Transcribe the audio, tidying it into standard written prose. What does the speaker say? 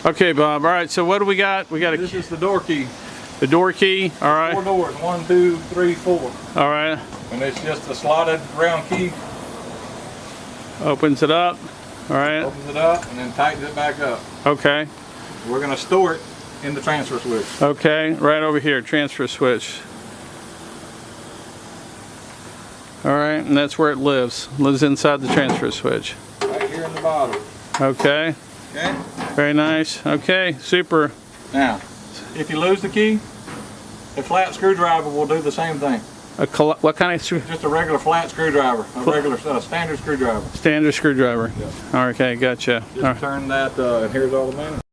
Okay, Bob. All right. So what do we got? We got This is the door key. the door key. All right. 4 doors. 1, 2, 3, 4. All right. And it's just a slotted round key. Opens it up. All right. Opens it up and then tightens it back up. Okay. We're going to store it in the transfer switch. Okay. Right over here. Transfer switch. All right. And that's where it lives. Lives inside the transfer switch. Right here in the bottom. Okay. Okay. Very nice. Okay. Super. Now, if you lose the key, a flat screwdriver will do the same thing. What kind of Just a regular flat screwdriver, a regular standard screwdriver. standard screwdriver? Yeah. Okay. Gotcha. Just turn that, and here's all the manuals.